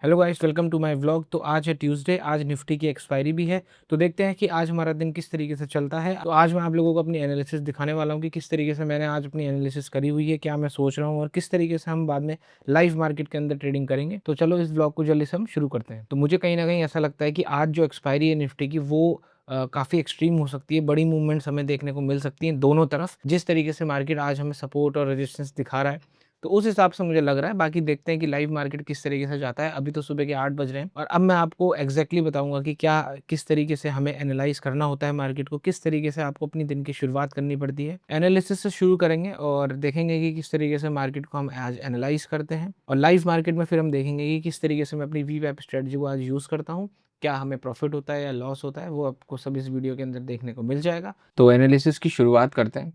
Hello guys, welcome to my vlog. तो आज है ट्यूसडे, आज निफ्टी की एक्सपायरी भी है। तो देखते हैं कि आज हमारा दिन किस तरीके से चलता है। तो आज मैं आप लोगों को अपनी एनालिसिस दिखाने वाला हूं कि किस तरीके से मैंने आज अपनी एनालिसिस करी हुई है, क्या मैं सोच रहा हूं और किस तरीके से हम बाद में लाइव मार्केट के अंदर ट्रेडिंग करेंगे। तो चलो इस व्लॉग को जल्दी से हम शुरू करते हैं। तो मुझे कहीं ना कहीं ऐसा लगता है कि आज जो एक्सपायरी है निफ्टी की वो काफ़ी एक्सट्रीम हो सकती है। बड़ी मूवमेंट्स हमें देखने को मिल सकती हैं दोनों तरफ। जिस तरीके से मार्केट आज हमें सपोर्ट और रेजिस्टेंस दिखा रहा है, तो उस हिसाब से मुझे लग रहा है। बाकी देखते हैं कि लाइव मार्केट किस तरीके से जाता है। अभी तो सुबह के 8 बज रहे हैं और अब मैं आपको एग्जैक्टली बताऊंगा कि क्या किस तरीके से हमें एनालाइज करना होता है मार्केट को, किस तरीके से आपको अपनी दिन की शुरुआत करनी पड़ती है। एनालिसिस से शुरू करेंगे और देखेंगे कि किस तरीके से मार्केट को हम आज एनालाइज करते हैं, और लाइव मार्केट में फिर हम देखेंगे कि किस तरीके से मैं अपनी वीवैप स्ट्रेटजी को आज यूज़ करता हूँ। क्या हमें प्रॉफिट होता है या लॉस होता है, वो आपको सब इस वीडियो के अंदर देखने को मिल जाएगा। तो एनालिसिस की शुरुआत करते हैं।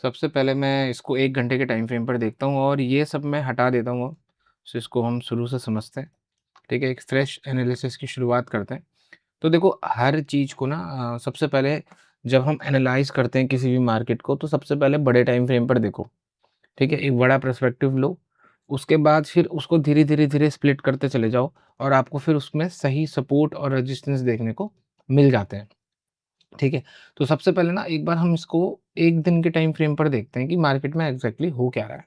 सबसे पहले मैं इसको 1 घंटे के टाइम फ्रेम पर देखता हूँ और ये सब मैं हटा देता हूँ। सो इसको हम शुरू से समझते हैं, ठीक है? एक फ्रेश एनालिसिस की शुरुआत करते हैं। तो देखो, हर चीज़ को ना सबसे पहले जब हम एनालाइज़ करते हैं किसी भी मार्केट को, तो सबसे पहले बड़े टाइम फ्रेम पर देखो, ठीक है? एक बड़ा पर्सपेक्टिव लो, उसके बाद फिर उसको धीरे-धीरे स्प्लिट करते चले जाओ और आपको फिर उसमें सही सपोर्ट और रेजिस्टेंस देखने को मिल जाते हैं। ठीक है? तो सबसे पहले ना एक बार हम इसको 1 दिन के टाइम फ्रेम पर देखते हैं कि मार्केट में एग्ज़ैक्टली हो क्या रहा है,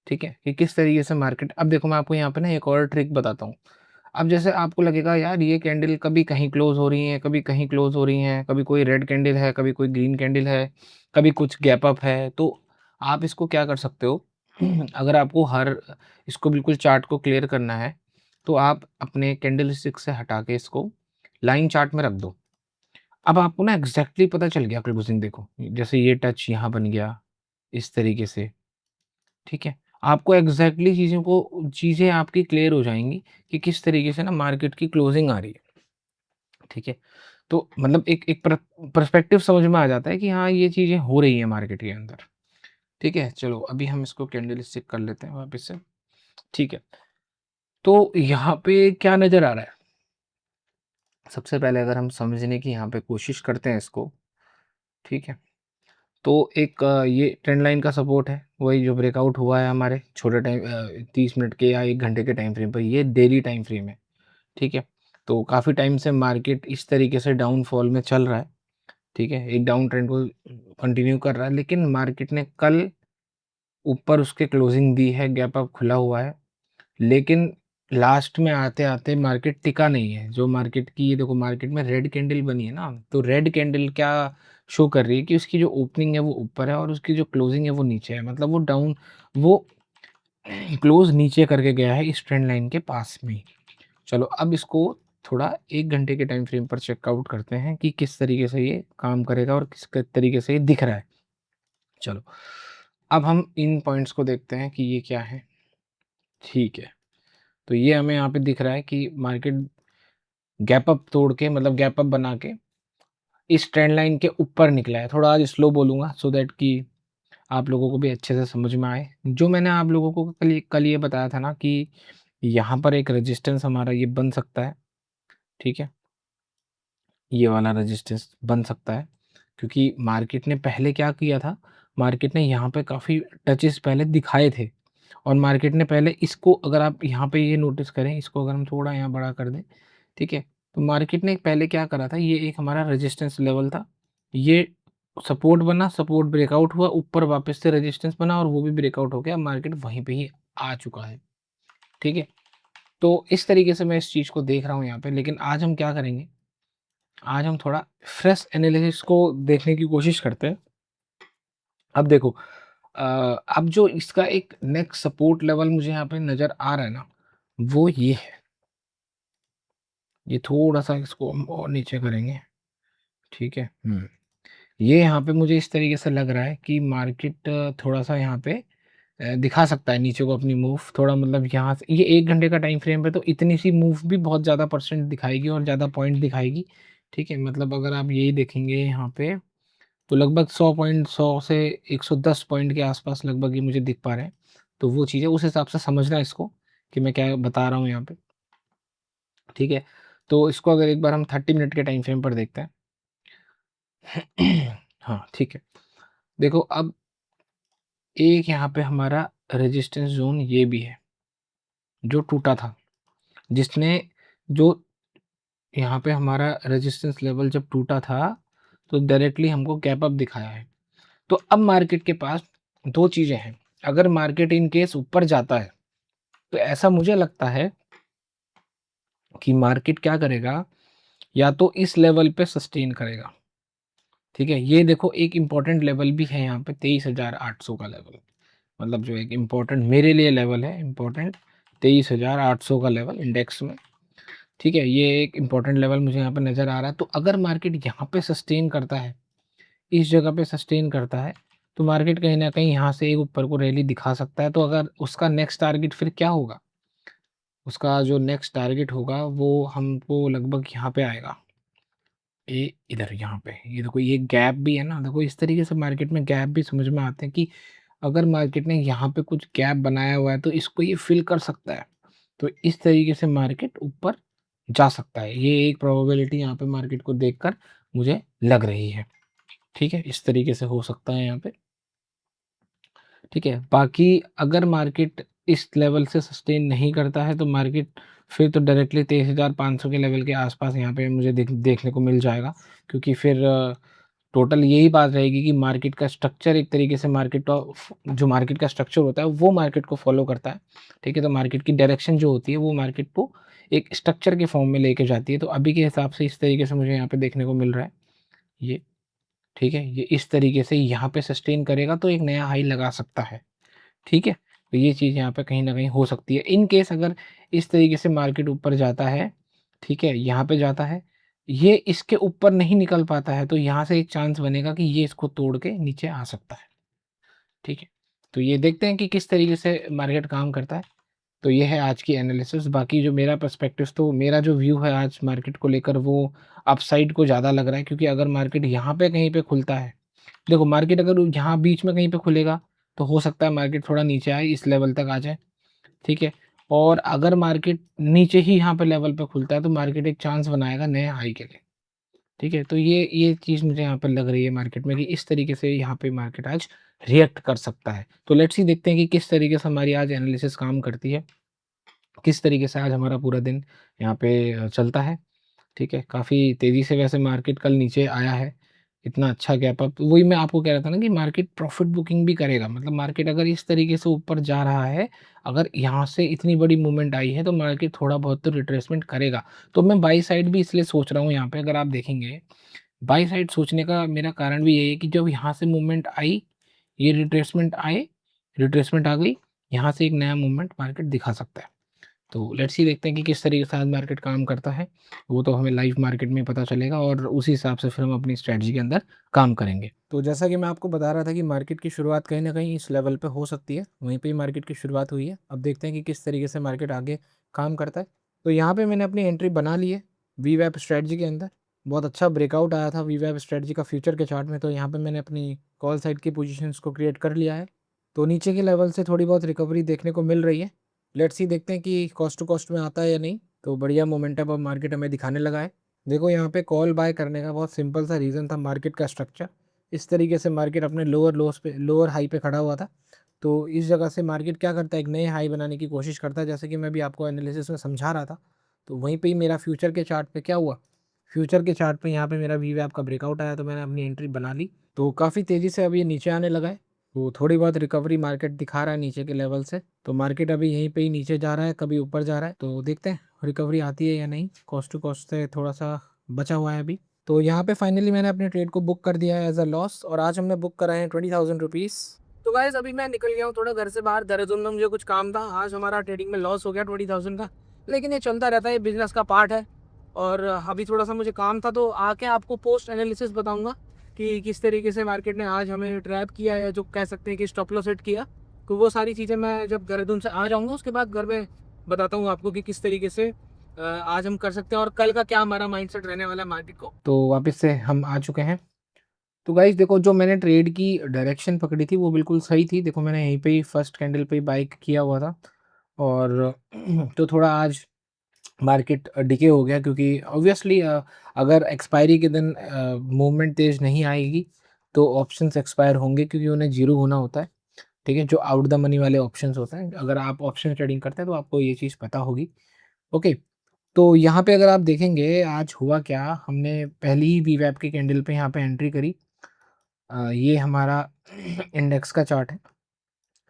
ठीक है? कि किस तरीके से मार्केट, अब देखो मैं आपको यहाँ पे ना एक और ट्रिक बताता हूँ। अब जैसे आपको लगेगा यार ये कैंडल कभी कहीं क्लोज़ हो रही हैं, कभी कहीं क्लोज़ हो रही हैं, कभी कोई रेड कैंडल है, कभी कोई ग्रीन कैंडल है, कभी कुछ गैप अप है, तो आप इसको क्या कर सकते हो अगर आपको हर इसको बिल्कुल चार्ट को क्लियर करना है, तो आप अपने कैंडलस्टिक से हटा के इसको लाइन चार्ट में रख दो। अब आपको ना एग्ज़ैक्टली पता चल गया क्लोज़िंग, देखो, जैसे ये टच यहाँ बन गया, इस तरीके से, ठीक है? आपको एग्ज़ैक्टली चीज़ें आपकी क्लियर हो जाएँगी कि किस तरीके से ना मार्केट की क्लोज़िंग आ रही है, ठीक है? तो मतलब एक एक पर्सपेक्टिव समझ में आ जाता है कि हाँ, ये चीज़ें हो रही हैं मार्केट के अंदर, ठीक है? चलो अभी हम इसको कैंडलस्टिक कर लेते हैं वापस से, ठीक है? तो यहाँ पे क्या नज़र आ रहा है? सबसे पहले अगर हम समझने की यहाँ पे कोशिश करते हैं इसको, ठीक है? तो एक ये ट्रेंड लाइन का सपोर्ट है, वही जो ब्रेकआउट हुआ है हमारे छोटे टाइम 30 मिनट के या 1 घंटे के टाइम फ्रेम पर, ये डेली टाइम फ्रेम है, ठीक है? तो काफ़ी टाइम से मार्केट इस तरीके से डाउनफॉल में चल रहा है, ठीक है? एक डाउन ट्रेंड को कंटिन्यू कर रहा है, लेकिन मार्केट ने कल ऊपर उसके क्लोजिंग दी है, गैप अप खुला हुआ है, लेकिन लास्ट में आते-आते मार्केट टिका नहीं है। जो मार्केट की, ये देखो मार्केट में रेड कैंडल बनी है ना, तो रेड कैंडल क्या शो कर रही है कि उसकी जो ओपनिंग है वो ऊपर है और उसकी जो क्लोजिंग है वो नीचे है। मतलब वो क्लोज़ नीचे करके गया है इस ट्रेंड लाइन के पास में ही। चलो अब इसको थोड़ा 1 घंटे के टाइम फ्रेम पर चेकआउट करते हैं कि किस तरीके से ये काम करेगा और किस क तरीके से ये दिख रहा है। चलो, अब हम इन पॉइंट्स को देखते हैं कि ये क्या है, ठीक है। तो ये हमें यहाँ पे दिख रहा है कि मार्केट गैप अप तोड़ के, मतलब गैप अप बना के इस ट्रेंड लाइन के ऊपर निकला है। थोड़ा आज स्लो बोलूँगा सो दैट कि आप लोगों को भी अच्छे से समझ में आए। जो मैंने आप लोगों को कल ये बताया था ना कि यहाँ पर एक रेजिस्टेंस हमारा ये बन सकता है, ठीक है? ये वाला रेजिस्टेंस बन सकता है, क्योंकि मार्केट ने पहले क्या किया था, मार्केट ने यहाँ पे काफ़ी टचेस पहले दिखाए थे और मार्केट ने पहले इसको, अगर आप यहाँ पे ये नोटिस करें, इसको अगर हम थोड़ा यहाँ बड़ा कर दें, ठीक है? तो मार्केट ने पहले क्या करा था, ये एक हमारा रेजिस्टेंस लेवल था, ये सपोर्ट बना, सपोर्ट ब्रेकआउट हुआ, ऊपर वापस से रेजिस्टेंस बना और वो भी ब्रेकआउट हो गया, मार्केट वहीं पे ही आ चुका है, ठीक है? तो इस तरीके से मैं इस चीज़ को देख रहा हूँ यहाँ पे, लेकिन आज हम क्या करेंगे, आज हम थोड़ा फ्रेश एनालिसिस को देखने की कोशिश करते हैं। अब देखो, अ, अब जो इसका एक नेक्स्ट सपोर्ट लेवल मुझे यहाँ पे नज़र आ रहा है ना, वो ये है। ये थोड़ा-सा इसको हम और नीचे करेंगे, ठीक है? ये यहाँ पे मुझे इस तरीके से लग रहा है कि मार्केट थोड़ा-सा यहाँ पे दिखा सकता है नीचे को अपनी मूव, थोड़ा मतलब यहाँ से ये 1 घंटे का टाइम फ्रेम पे, तो इतनी सी मूव भी बहुत ज़्यादा परसेंट दिखाएगी और ज़्यादा पॉइंट दिखाएगी, ठीक है? मतलब अगर आप यही देखेंगे यहाँ पे, तो लगभग 100 से 110 पॉइंट के आसपास लगभग ये मुझे दिख पा रहे हैं। तो वो चीज़ें उस हिसाब से समझना इसको कि मैं क्या बता रहा हूँ यहाँ पे, ठीक है? तो इसको अगर एक बार हम 30 मिनट के टाइम फ्रेम पर देखते हैं। हाँ, ठीक है। देखो अब एक यहाँ पे हमारा रेजिस्टेंस ज़ोन ये भी है, जो टूटा था। जिसने जो यहाँ पे हमारा रेजिस्टेंस लेवल जब टूटा था, तो डायरेक्टली हमको गैप अप दिखाया है। तो अब मार्केट के पास 2 चीज़ें हैं, अगर मार्केट इन केस ऊपर जाता है, तो ऐसा मुझे लगता है कि मार्केट क्या करेगा, या तो इस लेवल पे सस्टेन करेगा, ठीक है? ये देखो एक इम्पोर्टेंट लेवल भी है यहाँ पे 23,800 का लेवल, मतलब जो एक इम्पोर्टेंट मेरे लिए लेवल है, इम्पोर्टेंट 23,800 का लेवल इंडेक्स में, ठीक है? ये एक इम्पोर्टेंट लेवल मुझे यहाँ पे नज़र आ रहा है। तो अगर मार्केट यहाँ पे सस्टेन करता है, इस जगह पे सस्टेन करता है, तो मार्केट कहीं न कहीं यहाँ से एक ऊपर को रैली दिखा सकता है। तो अगर उसका नेक्स्ट टारगेट फिर क्या होगा? उसका जो नेक्स्ट टारगेट होगा वो हमको लगभग यहाँ पे आएगा। ये इधर यहाँ पे, ये देखो ये गैप भी है ना, देखो इस तरीके से मार्केट में गैप भी समझ में आते हैं कि अगर मार्केट ने यहाँ पे कुछ गैप बनाया हुआ है तो इसको ये फिल कर सकता है। तो इस तरीके से मार्केट ऊपर जा सकता है। ये एक प्रोबेबिलिटी यहाँ पे मार्केट को देखकर मुझे लग रही है। ठीक है? इस तरीके से हो सकता है यहाँ पे। ठीक है? बाकी अगर मार्केट इस लेवल से सस्टेन नहीं करता है तो मार्केट फिर तो डायरेक्टली 23,500 के लेवल के आस-पास यहाँ पे मुझे देखने को मिल जाएगा। क्योंकि फिर टोटल यही बात रहेगी कि मार्केट का स्ट्रक्चर एक तरीके से मार्केट का जो मार्केट का स्ट्रक्चर होता है वो मार्केट को फॉलो करता है। ठीक है? तो मार्केट की डायरेक्शन जो होती है वो मार्केट को एक स्ट्रक्चर के फॉर्म में लेके जाती है। तो अभी के हिसाब से इस तरीके से मुझे यहाँ पे देखने को मिल रहा है ये, ठीक है? ये इस तरीके से यहाँ पे सस्टेन करेगा तो एक नया हाई लगा सकता है। ठीक है? तो ये चीज़ यहाँ पे कहीं न कहीं हो सकती है। इन केस अगर इस तरीके से मार्केट ऊपर जाता है, ठीक है? यहाँ पे जाता है, ये इसके ऊपर नहीं निकल पाता है, तो यहाँ से एक चांस बनेगा कि ये इसको तोड़ के नीचे आ सकता है। ठीक है? तो ये देखते हैं कि किस तरीके से मार्केट काम करता है। तो ये है आज की एनालिसिस। बाकी जो मेरा पर्सपेक्टिव, तो मेरा जो व्यू है आज मार्केट को लेकर वो अपसाइड को ज़्यादा लग रहा है, क्योंकि अगर मार्केट यहाँ पे कहीं पे खुलता है, देखो मार्केट अगर यहाँ बीच में कहीं पे खुलेगा तो हो सकता है मार्केट थोड़ा नीचे आए, इस लेवल तक आ जाए, ठीक है? और अगर मार्केट नीचे ही यहाँ पे लेवल पे खुलता है तो मार्केट एक चांस बनाएगा नए हाई के लिए, ठीक है? तो ये चीज़ मुझे यहाँ पे लग रही है मार्केट में कि इस तरीके से यहाँ पे मार्केट आज रिएक्ट कर सकता है। तो लेट्स सी, देखते हैं कि किस तरीके से हमारी आज एनालिसिस काम करती है, किस तरीके से आज हमारा पूरा दिन यहाँ पे चलता है। ठीक है, काफ़ी तेज़ी से वैसे मार्केट कल नीचे आया है, इतना अच्छा गैप अप, वही मैं आपको कह रहा था ना कि मार्केट प्रॉफ़िट बुकिंग भी करेगा, मतलब मार्केट अगर इस तरीके से ऊपर जा रहा है, अगर यहाँ से इतनी बड़ी मूवमेंट आई है, तो मार्केट थोड़ा बहुत तो रिट्रेसमेंट करेगा। तो मैं बाई साइड भी इसलिए सोच रहा हूँ यहाँ पे, अगर आप देखेंगे, बाई साइड सोचने का मेरा कारण भी यही है कि जब यहाँ से मूवमेंट आई, ये रिट्रेसमेंट आ गई, यहाँ से एक नया मूवमेंट मार्केट दिखा सकता है। तो लेट्स सी, देखते हैं कि किस तरीके से आज मार्केट काम करता है। वो तो हमें लाइव मार्केट में पता चलेगा और उसी हिसाब से फिर हम अपनी स्ट्रैटेजी के अंदर काम करेंगे। तो जैसा कि मैं आपको बता रहा था कि मार्केट की शुरुआत कहीं न कहीं इस लेवल पे हो सकती है, वहीं पे ही मार्केट की शुरुआत हुई है। अब देखते हैं कि किस तरीके से मार्केट आगे काम करता है। तो यहाँ पे मैंने अपनी एंट्री बना ली है वीवैप स्ट्रैटेजी के अंदर। बहुत अच्छा ब्रेकआउट आया था वीवैप स्ट्रैटेजी का फ्यूचर के चार्ट में, तो यहाँ पे मैंने अपनी कॉल साइड की पोज़ीशंस को क्रिएट कर लिया है। तो नीचे के लेवल से थोड़ी बहुत रिकवरी देखने को मिल रही है। लेट्स सी, देखते हैं कि कॉस्ट टू कॉस्ट में आता है या नहीं। तो बढ़िया मोमेंटम अब मार्केट हमें दिखाने लगा है। देखो यहाँ पे कॉल बाय करने का बहुत सिंपल सा रीज़न था, मार्केट का स्ट्रक्चर। इस तरीके से मार्केट अपने लोअर हाई पे खड़ा हुआ था। तो इस जगह से मार्केट क्या करता है, एक नए हाई बनाने की कोशिश करता है, जैसे कि मैं भी आपको एनालिसिस में समझा रहा था। तो वहीं पे ही मेरा फ्यूचर के चार्ट पे क्या हुआ, फ्यूचर के चार्ट पे यहाँ पे मेरा वीवैप का ब्रेकआउट आया, तो मैंने अपनी एंट्री बना ली। तो काफ़ी तेज़ी से अब ये नीचे आने लगा है। तो थोड़ी बहुत रिकवरी मार्केट दिखा रहा है नीचे के लेवल से। तो मार्केट अभी यहीं पे ही नीचे जा रहा है, कभी ऊपर जा रहा है। तो देखते हैं रिकवरी आती है या नहीं। कॉस्ट टू कॉस्ट से थोड़ा-सा बचा हुआ है अभी। तो यहाँ पे फाइनली मैंने अपने ट्रेड को बुक कर दिया है एज़ अ लॉस, और आज हमने बुक कराए हैं 20,000 रुपीज़। तो गाइज़ अभी मैं निकल गया हूँ थोड़ा घर से बाहर, देहरादून में मुझे कुछ काम था। आज हमारा ट्रेडिंग में लॉस हो गया 20,000 का, लेकिन ये चलता रहता है, ये बिज़नेस का पार्ट है। और अभी थोड़ा-सा मुझे काम था, तो आके आपको पोस्ट एनालिसिस बताऊँगा कि किस तरीके से मार्केट ने आज हमें ट्रैप किया है, जो कह सकते हैं कि स्टॉप लॉस हिट किया। तो वो सारी चीज़ें मैं जब देहरादून से आ जाऊँगा उसके बाद घर में बताता हूँ आपको कि किस तरीके से आज हम कर सकते हैं और कल का क्या हमारा माइंडसेट रहने वाला है मार्केट को। तो वापस से हम आ चुके हैं। तो गाइज़ देखो, जो मैंने ट्रेड की डायरेक्शन पकड़ी थी वो बिल्कुल सही थी। देखो मैंने यहीं पे ही फर्स्ट कैंडल पे ही बाय किया हुआ था, और तो थोड़ा आज मार्केट डिके हो गया, क्योंकि ऑब्वियसली अगर एक्सपायरी के दिन मूवमेंट तेज़ नहीं आएगी तो ऑप्शंस एक्सपायर होंगे, क्योंकि उन्हें ज़ीरो होना होता है, ठीक है? जो आउट द मनी वाले ऑप्शंस होते हैं, अगर आप ऑप्शन ट्रेडिंग करते हैं तो आपको ये चीज़ पता होगी। ओके, तो यहाँ पे अगर आप देखेंगे आज हुआ क्या, हमने पहली ही वीवैप की कैंडल पे यहाँ पे एंट्री करी। ये हमारा इंडेक्स का चार्ट है,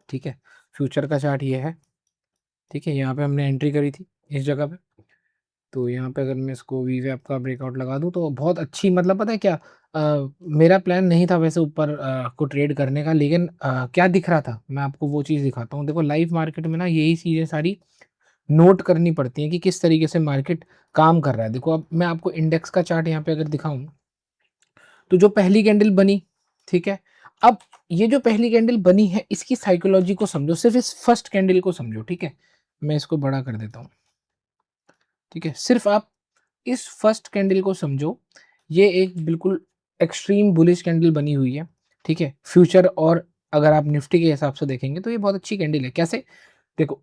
ठीक है? फ्यूचर का चार्ट ये है, ठीक है? यहाँ पे हमने एंट्री करी थी इस जगह पे। तो यहाँ पे अगर मैं इसको वीवैप का ब्रेकआउट लगा दूँ तो बहुत अच्छी, मतलब पता है क्या, मेरा प्लान नहीं था वैसे ऊपर को ट्रेड करने का, लेकिन क्या दिख रहा था मैं आपको वो चीज़ दिखाता हूँ। देखो लाइव मार्केट में ना यही चीज़ें सारी नोट करनी पड़ती हैं कि किस तरीके से मार्केट काम कर रहा है। देखो अब मैं आपको इंडेक्स का चार्ट यहाँ पे अगर दिखाऊँ, तो जो पहली कैंडल बनी, ठीक है? अब ये जो पहली कैंडल बनी है इसकी साइकोलॉजी को समझो, सिर्फ़ इस फर्स्ट कैंडल को समझो, ठीक है? मैं इसको बड़ा कर देता हूँ, ठीक है? सिर्फ़ आप इस फर्स्ट कैंडल को समझो, ये एक बिल्कुल एक्सट्रीम बुलिश कैंडल बनी हुई है, ठीक है? फ्यूचर और अगर आप निफ्टी के हिसाब से देखेंगे तो ये बहुत अच्छी कैंडल है। कैसे? देखो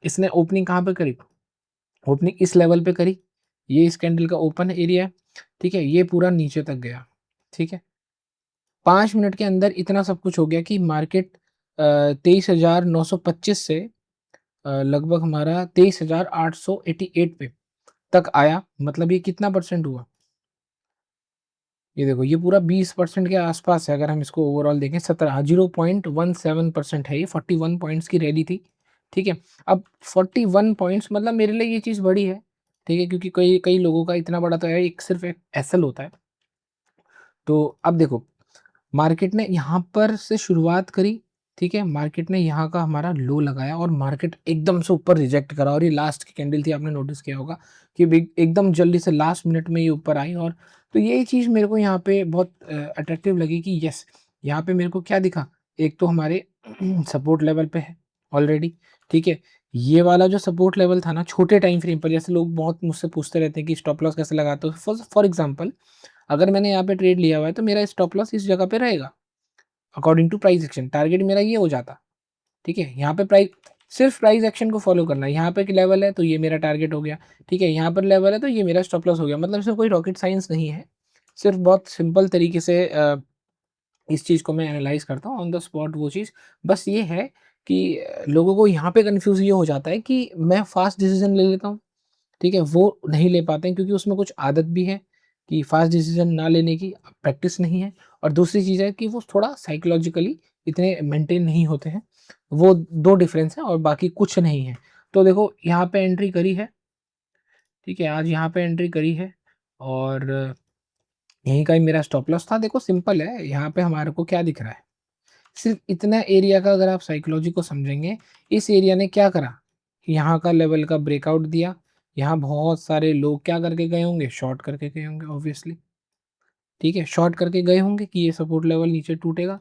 इसने ओपनिंग कहाँ पे करी? ओपनिंग इस लेवल पे करी, ये इस कैंडल का ओपन एरिया है, ठीक है? ये पूरा नीचे तक गया, ठीक है? 5 मिनट के अंदर इतना सब कुछ हो गया कि मार्केट 23,925 से लगभग हमारा 23,888 पे तक आया। मतलब ये कितना परसेंट हुआ? ये देखो ये पूरा 20% के आसपास है। अगर हम इसको ओवरऑल देखें 0.17% है ये, 41 पॉइंट्स की रैली थी, ठीक है? अब 41 पॉइंट्स मतलब मेरे लिए ये चीज़ बड़ी है, ठीक है? क्योंकि कई कई लोगों का इतना बड़ा तो है, एक सिर्फ एक एसएल होता है। तो अब देखो मार्केट ने यहाँ पर से शुरुआत करी, ठीक है? मार्केट ने यहाँ का हमारा लो लगाया और मार्केट एकदम से ऊपर रिजेक्ट करा, और ये लास्ट की कैंडल थी, आपने नोटिस किया होगा कि एकदम जल्दी से लास्ट मिनट में ये ऊपर आई। और तो ये चीज़ मेरे को यहाँ पे बहुत अट्रैक्टिव लगी कि यस, यहाँ पे मेरे को क्या दिखा, एक तो हमारे सपोर्ट लेवल पे है ऑलरेडी, ठीक है? ये वाला जो सपोर्ट लेवल था ना छोटे टाइम फ्रेम पर, जैसे लोग बहुत मुझसे पूछते रहते हैं कि स्टॉप लॉस कैसे लगाते हो, फॉर एग्जाम्पल अगर मैंने यहाँ पे ट्रेड लिया हुआ है तो मेरा स्टॉप लॉस इस जगह पे रहेगा according to price action. Target मेरा ये हो जाता, ठीक है? यहाँ पे प्राइस, सिर्फ प्राइस एक्शन को फॉलो करना है। यहाँ पे लेवल है तो ये मेरा टारगेट हो गया, ठीक है? यहाँ पर लेवल है तो ये मेरा स्टॉप लॉस हो गया। मतलब इसमें कोई रॉकेट साइंस नहीं है, सिर्फ बहुत सिंपल तरीके से इस चीज़ को मैं एनालाइज करता हूँ ऑन द स्पॉट। वो चीज़ बस ये है कि लोगों को यहाँ पे कन्फ्यूज़ ये हो जाता है कि मैं फास्ट डिसीजन ले लेता हूँ, ठीक है? वो नहीं ले पाते हैं क्योंकि उसमें कुछ आदत भी है कि फ़ास्ट डिसीज़न ना लेने की प्रैक्टिस नहीं है, और दूसरी चीज़ है कि वो थोड़ा साइकोलॉजिकली इतने मेंटेन नहीं होते हैं। वो 2 डिफ़रेंस है और बाकी कुछ नहीं है। तो देखो यहाँ पे एंट्री करी है, ठीक है? आज यहाँ पे एंट्री करी है और यहीं का ही मेरा स्टॉप लॉस था। देखो सिंपल है, यहाँ पे हमारे को क्या दिख रहा है? सिर्फ़ इतना एरिया का अगर आप साइकोलॉजी को समझेंगे, इस एरिया ने क्या करा? यहाँ का लेवल का ब्रेकआउट दिया, यहाँ बहुत सारे लोग क्या करके गए होंगे? शॉर्ट करके गए होंगे ऑब्वियसली, ठीक है? शॉर्ट करके गए होंगे कि ये सपोर्ट लेवल नीचे टूटेगा,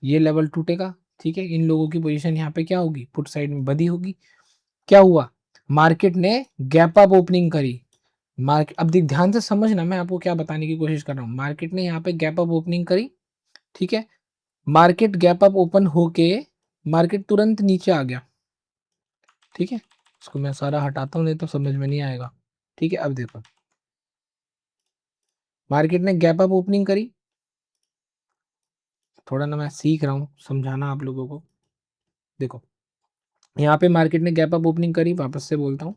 ये लेवल टूटेगा, ठीक है? इन लोगों की पोज़ीशन यहाँ पे क्या होगी? पुट साइड में बंधी होगी। क्या हुआ? मार्केट ने गैप अप ओपनिंग करी। अब ध्यान से समझना, मैं आपको क्या बताने की कोशिश कर रहा हूँ। मार्केट ने यहाँ पे गैप अप ओपनिंग करी, ठीक है? मार्केट गैप अप ओपन होके मार्केट तुरंत नीचे आ गया, ठीक है? इसको मैं सारा हटाता हूँ नहीं तो समझ में नहीं आएगा, ठीक है? अब देखो मार्केट ने गैप अप ओपनिंग करी, थोड़ा ना मैं सीख रहा हूँ समझाना आप लोगों को। देखो यहाँ पे मार्केट ने गैप अप ओपनिंग करी, वापस से बोलता हूँ,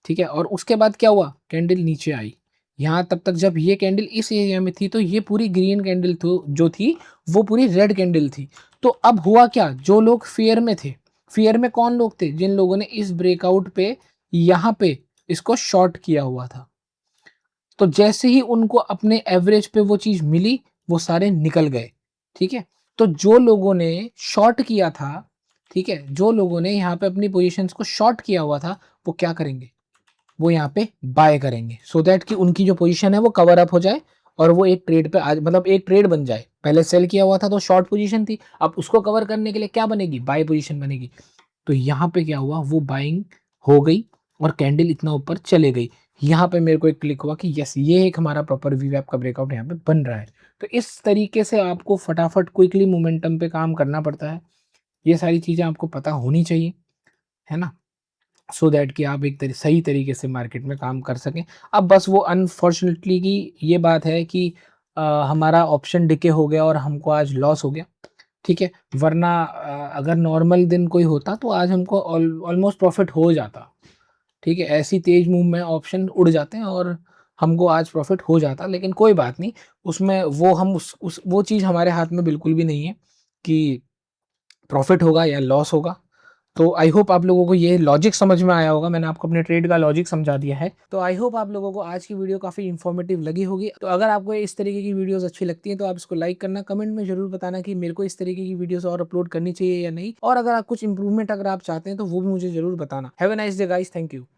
ठीक है? और उसके बाद क्या हुआ? कैंडल नीचे आई। यहाँ तब तक जब ये कैंडल इस एरिया में थी तो ये पूरी ग्रीन कैंडल जो थी वो पूरी रेड कैंडल थी। तो अब हुआ क्या? जो लोग फेयर में थे, फेयर में कौन लोग थे? जिन लोगों ने इस ब्रेकआउट पे यहाँ पे इसको शॉर्ट किया हुआ था। तो जैसे ही उनको अपने एवरेज पे वो चीज़ मिली, वो सारे निकल गए, ठीक है? तो जो लोगों ने शॉर्ट किया था, ठीक है? जो लोगों ने यहाँ पे अपनी पोज़ीशंस को शॉर्ट किया हुआ था, वो क्या करेंगे? वो यहाँ पे बाय करेंगे सो दैट कि उनकी जो पोज़ीशन है वो कवर अप हो जाए और वो एक ट्रेड पे आज मतलब एक ट्रेड बन जाए। पहले सेल किया हुआ था तो शॉर्ट पोज़ीशन थी, अब उसको कवर करने के लिए क्या बनेगी? बाय पोज़ीशन बनेगी। तो यहाँ पे क्या हुआ? वो बाइंग हो गई और कैंडल इतना ऊपर चले गई। यहाँ पे मेरे को एक क्लिक हुआ कि यस, ये एक हमारा प्रॉपर वीवैप का ब्रेकआउट यहाँ पे बन रहा है। तो इस तरीके से आपको फटाफट क्विकली मोमेंटम पे काम करना पड़ता है। ये सारी चीज़ें आपको पता होनी चाहिए, है ना? सो दैट कि आप एक सही तरीके से मार्केट में काम कर सकें। अब बस वो अनफॉर्चुनेटली की ये बात है कि हमारा ऑप्शन डिके हो गया और हमको आज लॉस हो गया, ठीक है? वरना अगर नॉर्मल दिन कोई होता तो आज हमको ऑलमोस्ट प्रॉफिट हो जाता, ठीक है, ऐसी तेज़ मूव में ऑप्शन उड़ जाते हैं और हमको आज प्रॉफ़िट हो जाता, लेकिन कोई बात नहीं, उसमें वो हम उस वो चीज़ हमारे हाथ में बिल्कुल भी नहीं है कि प्रॉफ़िट होगा या लॉस होगा। तो आई होप आप लोगों को ये लॉजिक समझ में आया होगा, मैंने आपको अपने ट्रेड का लॉजिक समझा दिया है। तो आई होप आप लोगों को आज की वीडियो काफ़ी इन्फॉर्मेटिव लगी होगी। तो अगर आपको इस तरीके की वीडियोज़ अच्छी लगती हैं तो आप इसको लाइक करना, कमेंट में ज़रूर बताना कि मेरे को इस तरीके की वीडियोज़ और अपलोड करनी चाहिए या नहीं, और अगर आप कुछ इम्प्रूवमेंट अगर आप चाहते हैं तो वो भी मुझे ज़रूर बताना। Have a nice day guys, thank you.